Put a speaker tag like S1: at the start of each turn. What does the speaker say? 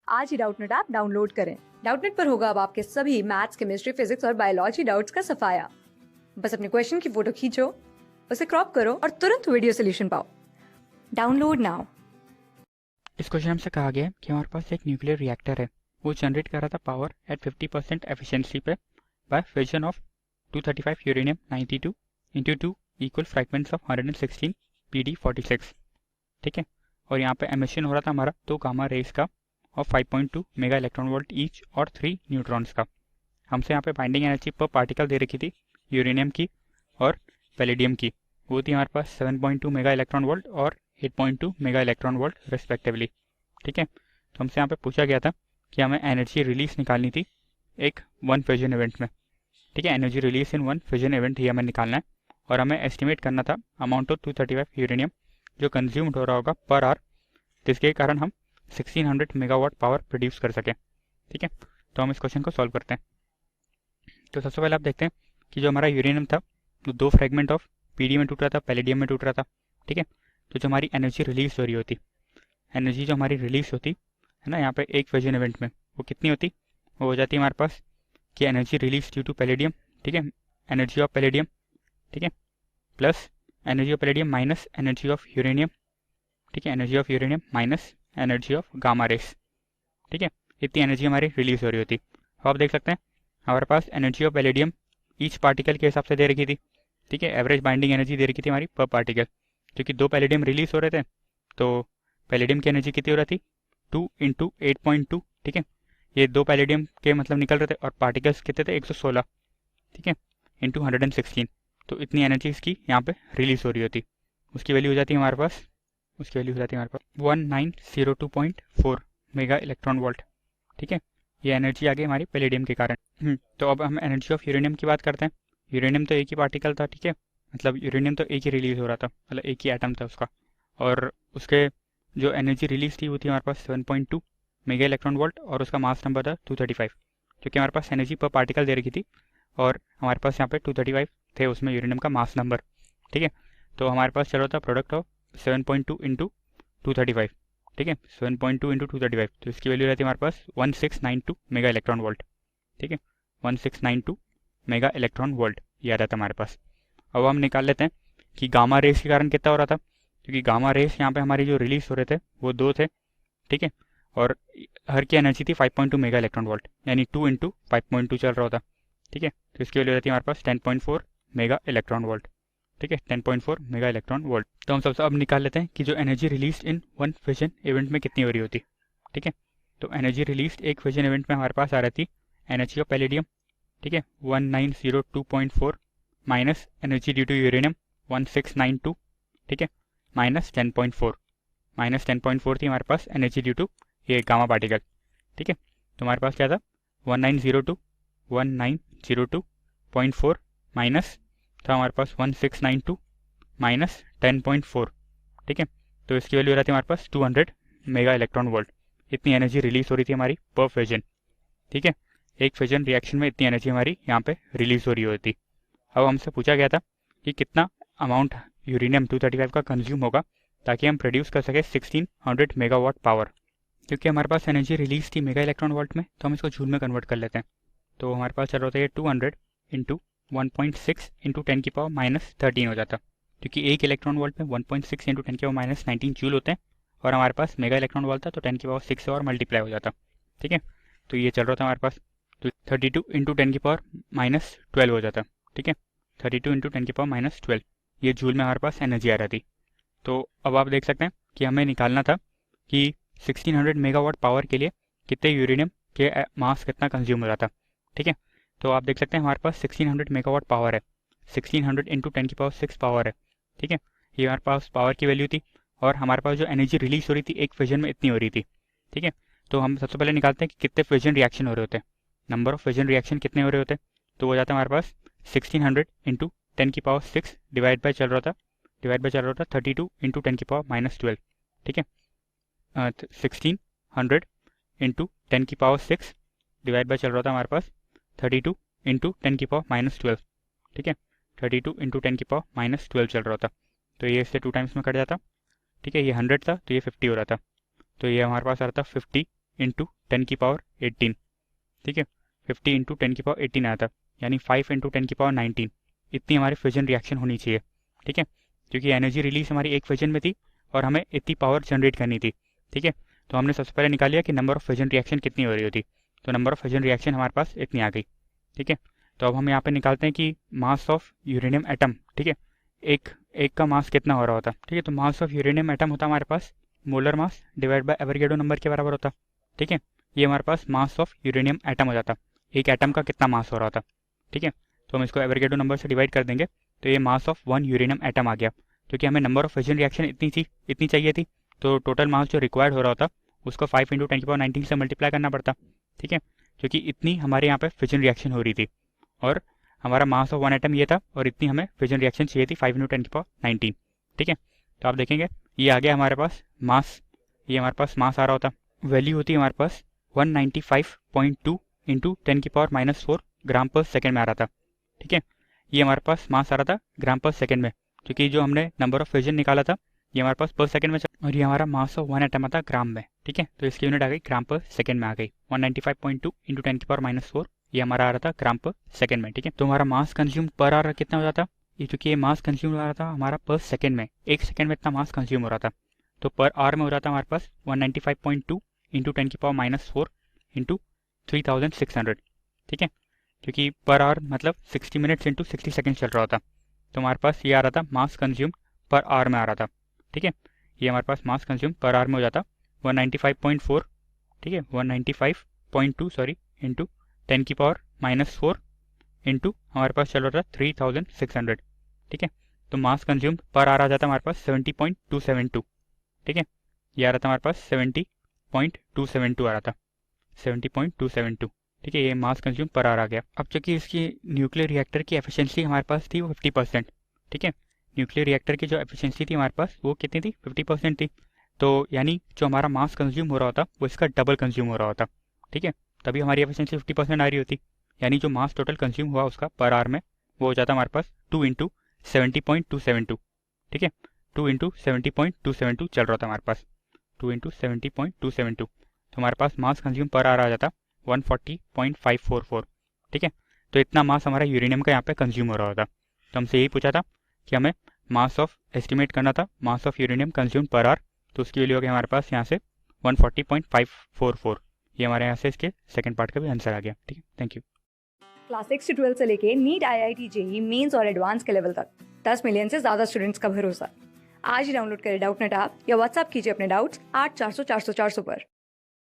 S1: आज ही Doubtnut app download करें। Doubtnut पर होगा अब आपके सभी मैथ्स, केमिस्ट्री, फिजिक्स और बायोलॉजी डाउट्स का सफाया। बस अपने क्वेश्चन की फोटो खींचो, उसे क्रॉप करो और तुरंत वीडियो सोल्यूशन पाओ। Download now.
S2: इस क्वेश्चन हमसे कहा गया है कि हमारे पास एक न्यूक्लियर रिएक्टर है, वो जनरेट कर रहा था पावर एट 50% एफिशिएंसी पे by fission of 235 uranium 92 into 2 equal fragments of 116 PD46। ठीक है, और यहाँ पे एमिशन हो रहा था हमारा 2 गामा रेस का और 5.2 मेगा इलेक्ट्रॉन वोल्ट ईच और 3 न्यूट्रॉन्स का। हमसे यहाँ पे बाइंडिंग एनर्जी पर पार्टिकल दे रखी थी यूरेनियम की और पैलेडियम की, वो थी हमारे पास 7.2 मेगा इलेक्ट्रॉन वोल्ट और 8.2 मेगा इलेक्ट्रॉन वोल्ट रिस्पेक्टिवली। ठीक है, तो हमसे यहाँ पे पूछा गया था कि हमें एनर्जी रिलीज निकालनी थी एक वन फ्यूजन इवेंट में। ठीक है, energy release in one fusion event ही हमें निकालना है और हमें एस्टिमेट करना था अमाउंट ऑफ 235 यूरेनियम जो कंज्यूम्ड हो रहा होगा पर आवर, जिसके कारण हम 1600 मेगावाट पावर प्रोड्यूस कर सकें। ठीक है, तो हम इस क्वेश्चन को सॉल्व करते हैं। तो सबसे पहले आप देखते हैं कि जो हमारा यूरेनियम था वो 2 फ्रेगमेंट ऑफ पीडी में टूट रहा था, पैलेडियम में टूट रहा था। ठीक है, तो जो हमारी एनर्जी रिलीज हो रही होती, एनर्जी जो हमारी रिलीज होती है ना यहाँ पे एक फ्यूजन इवेंट में, वो कितनी होती, वो हो जाती है हमारे पास कि energy release due to palladium. ठीक है, एनर्जी ऑफ पैलेडियम, ठीक है, plus energy of palladium minus energy of uranium. ठीक है, energy of uranium minus energy of gamma rays. ठीक है, इतनी एनर्जी हमारी रिलीज हो रही होती। अब आप देख सकते हैं हमारे पास energy of palladium each particle के हिसाब से दे रखी थी। ठीक है, एवरेज बाइंडिंग एनर्जी दे रखी थी हमारी पर पार्टिकल, क्योंकि 2 पैलेडियम रिलीज हो रहे थे तो पैलेडियम की एनर्जी कितनी हो रही थी 2 इंटू 8.2। ठीक है, ये 2 पैलेडियम के मतलब निकल रहे थे और पार्टिकल्स कितने थे 116। ठीक है, इंटू 116, तो इतनी एनर्जी इसकी यहाँ पे रिलीज हो रही होती। उसकी वैल्यू हो जाती है हमारे पास, उसकी वैल्यू हो जाती है हमारे पास 1902.4 मेगा इलेक्ट्रॉन वोल्ट। ठीक है, ये एनर्जी आ गई हमारी पैलेडियम के कारण। तो अब हम एनर्जी ऑफ यूरेनियम की बात करते हैं। यूरेनियम तो एक ही पार्टिकल था, ठीक है, मतलब यूरेनियम तो एक ही रिलीज हो रहा था, मतलब एक ही एटम था उसका, और उसके जो एनर्जी रिलीज थी वो थी हमारे पास 7.2 मेगा इलेक्ट्रॉन वोल्ट और उसका मास नंबर था 235, क्योंकि हमारे पास एनर्जी पर पार्टिकल दे रखी थी और हमारे पास यहाँ पे 235 थे उसमें यूरेनियम का मास नंबर। ठीक है, तो हमारे पास चल रहा था प्रोडक्ट ऑफ 7.2 इंटू 235। ठीक है, 7.2 इंटू 235, तो इसकी वैल्यू रहती है हमारे पास 1692 मेगा इलेक्ट्रॉन वोल्ट। ठीक है, 1692 मेगा इलेक्ट्रॉन वोल्ट ये आ रहा था हमारे पास। अब हम निकाल लेते हैं कि गामा रेस के कारण कितना हो रहा था, क्योंकि गामा रेस यहाँ पे हमारी जो रिलीज हो रहे थे वो 2 थे। ठीक है, और हर की एनर्जी थी 5.2 मेगा इलेक्ट्रॉन वोल्ट, यानी 2 इंटू 5.2 चल रहा होता। ठीक है, तो इसकी वैल्यू रहती है हमारे पास 10.4 मेगा इलेक्ट्रॉन वोल्ट। ठीक है, 10.4 मेगा इलेक्ट्रॉन वोल्ट। तो हम सबसे अब निकाल लेते हैं कि जो energy release in one fusion event में कितनी हो रही होती। ठीक है, तो एनर्जी रिलीज एक फ्यूजन इवेंट में हमारे पास आ रही थी एनर्जी ऑफ पैलेडियम, ठीक है, 1902.4 minus energy due to uranium 1692। ठीक है, माइनस 10.4 थी हमारे पास एनर्जी ड्यू टू ये गामा पार्टिकल। ठीक है, तो हमारे पास क्या था 1902.4 माइनस था हमारे पास 1692 माइनस 10.4। ठीक है, तो इसकी वैल्यू रहती है हमारे पास 200 मेगा इलेक्ट्रॉन वोल्ट। इतनी एनर्जी रिलीज हो रही थी हमारी पर फ्यूजन। ठीक है, एक फ्यूजन रिएक्शन में इतनी एनर्जी हमारी यहाँ पे रिलीज हो रही होती। अब हमसे पूछा गया था कि कितना अमाउंट यूरेनियम 235 का कंज्यूम होगा ताकि हम प्रोड्यूस कर सके 1600 मेगावाट पावर। क्योंकि हमारे पास एनर्जी रिलीज थी मेगा इलेक्ट्रॉन वोल्ट में, तो हम इसको जूल में कन्वर्ट कर लेते हैं। तो हमारे पास चल रहा था ये 200 इंटू 1.6 इंटू 10 की पावर माइनस 13 हो जाता, क्योंकि एक इलेक्ट्रॉन वोल्ट में 1.6 इंटू 10 की पावर माइनस 19 जूल होते हैं और हमारे पास मेगा इलेक्ट्रॉन वोल्ट था तो 10 की पावर 6 से और मल्टीप्लाई हो जाता। ठीक है, तो ये चल रहा था हमारे पास, तो 32 इंटू 10 की पावर माइनस 12 हो जाता। ठीक है, 32 इंटू 10 की पावर माइनस 12, ये जूल में हमारे पास एनर्जी आ रही थी। तो अब आप देख सकते हैं कि हमें निकालना था कि 1600 मेगावाट पावर के लिए कितने यूरेनियम के मास कितना कंज्यूम हो रहा था। ठीक है, तो आप देख सकते हैं हमारे पास 1600 मेगावाट पावर है, 1600 इंटू 10 की पावर 6 पावर है। ठीक है, ये हमारे पास पावर की वैल्यू थी और हमारे पास जो एनर्जी रिलीज हो रही थी एक फ्यूजन में इतनी हो रही थी। ठीक है, तो हम सबसे पहले निकालते हैं कि कितने फ्यूजन रिएक्शन हो रहे होते हैं, नंबर ऑफ फ्यूजन रिएक्शन कितने हो रहे होते हैं। तो हो जाता है हमारे पास 1600 इंटू 10 की पावर 6 डिवाइड बाय चल रहा था 32 इंटू 10 की पावर माइनस 12। ठीक है, 1600 इंटू 10 की पावर 6 डिवाइड बाय चल रहा था हमारे पास 32 इंटू 10 की पावर माइनस 12। ठीक है, 32 इंटू 10 की पावर माइनस 12 चल रहा था, तो ये इससे 2 टाइम्स में कट जाता। ठीक है, ये 100 था तो ये 50 हो रहा था, तो ये हमारे पास आ रहा था 50 इंटू 10⁻18, ठीक है, 50 इंटू 10⁻18 आया था, यानी 5 इंटू 10⁻19 इतनी हमारी फिजन रिएक्शन होनी चाहिए, ठीक है, क्योंकि एनर्जी रिलीज हमारी एक फिजन में थी और हमें इतनी पावर जनरेट करनी थी, ठीक है। तो हमने सबसे पहले निकाल लिया कि नंबर ऑफ फिजन रिएक्शन कितनी हो रही होती, तो नंबर ऑफ फिजन रिएक्शन हमारे पास इतनी आ गई, ठीक है। तो अब हम यहाँ पे निकालते हैं कि मास ऑफ यूरेनियम एटम, ठीक है, एक का मास कितना हो रहा होता, ठीक है। तो मास ऑफ यूरेनियम एटम होता हमारे पास molar mass divide by Avogadro number के बराबर होता, ठीक है। ये हमारे पास मास ऑफ यूरेनियम एटम हो जाता, एक एटम का कितना मास हो रहा होता, ठीक है। तो हम इसको एवोगाड्रो नंबर से डिवाइड कर देंगे, तो ये मास ऑफ 1 यूरेनियम एटम आ गया, क्योंकि हमें नंबर ऑफ फिजन रिएक्शन इतनी चाहिए थी, तो टोटल मास जो रिक्वायर्ड हो रहा होता उसको 5 इंटू 10⁻19 से मल्टीप्लाई करना पड़ता, ठीक है, क्योंकि इतनी हमारे यहाँ पे फिजन रिएक्शन हो रही थी और हमारा मास ऑफ 1 एटम ये था और इतनी हमें फिजन रिएक्शन चाहिए थी 5 इंटू 10⁻19, ठीक है। तो आप देखेंगे ये आ गया हमारे पास मास, ये हमारे पास मास आ रहा होता, वैल्यू होती है हमारे पास 195.2 इंटू 10⁻⁻4 ग्राम पर सेकेंड में आ रहा था, ठीक है। ये हमारे पास मास आ रहा था ग्राम पर सेकेंड में, क्योंकि जो हमने नंबर ऑफ फिजन निकाला था ये हमारे पास पर सेकंड में और ये हमारा मास ऑफ 1 एटम आता ग्राम में, ठीक है। तो इसकी यूनिट आ गई ग्राम पर सेकंड में आ गई, 195.2 इंटू 10⁻⁻4 ये हमारा आ रहा था ग्राम पर सेकंड में, ठीक है। तो हमारा मास कंज्यूम पर आवर कितना हो जाता, ये चूंकि ये मास कंज्यूम हो रहा था हमारा पर सेकंड में, एक सेकंड में इतना मास कंज्यूम हो रहा था, तो पर आवर में हो रहा था हमारे पास 195.2 इंटू 10⁻⁻4 इंटू 3600, ठीक है, क्योंकि पर आवर मतलब 60 मिनट्स इंटू 60 सेकेंड चल रहा होता, तो हमारे पास ये आ रहा था मास कंज्यूम पर आवर में आ रहा था, ठीक है। ये हमारे पास मास कंज्यूम पर आवर में हो जाता 195.4, ठीक है, 195.2 सॉरी इंटू 10⁻⁻4 इंटू हमारे पास चल रहा था 3600, ठीक है। तो मास कंज्यूम पर आवर आ जाता हमारे पास 70.272, ठीक है, ये आ रहा था हमारे पास 70.272 आ रहा था, 70.272, ठीक है, ये मास कंज्यूम पर आवर आ गया। अब चूंकि इसकी न्यूक्लियर रिएक्टर की एफिशिएंसी हमारे पास थी वो 50%, ठीक है, न्यूक्लियर रिएक्टर की जो एफिशिएंसी थी हमारे पास वो कितनी थी 50% थी, तो यानी जो हमारा मास कंज्यूम हो रहा होता वो इसका डबल कंज्यूम हो रहा होता, ठीक है, तभी हमारी एफिशिएंसी 50% आ रही होती, यानी जो मास टोटल कंज्यूम हुआ उसका पर आवर में वो हो जाता हमारे पास 2 इंटू 70.272, ठीक है, 2 इंटू 70.272 चल रहा था हमारे पास, 2 इंटू 70.272, तो हमारे पास मास कंज्यूम पर आवर आ जाता 140.544, ठीक है। तो इतना मास हमारा यूरेनियम का यहाँ पे कंज्यूम हो रहा होता, तो हमसे यही पूछा था कि हमें मास ऑफ एस्टिमेट करना था मास of uranium consume per hour, तो उसके लिए हो गया हमारे पास यहाँ से 140.544, ये हमारे यहाँ से इसके सेकंड पार्ट का भी आंसर आ गया, ठीक है, थैंक यू।
S1: क्लास 6 से 12 से लेके नीट, IIT, JEE मेंस और एडवांस के लेवल तक 10 मिलियन से ज्यादा स्टूडेंट्स का भरोसा। आज ही डाउनलोड करें डाउटनेट ऐप या व्हाट्सएप कीजिए अपने डाउट्स 8400 400 400 पर।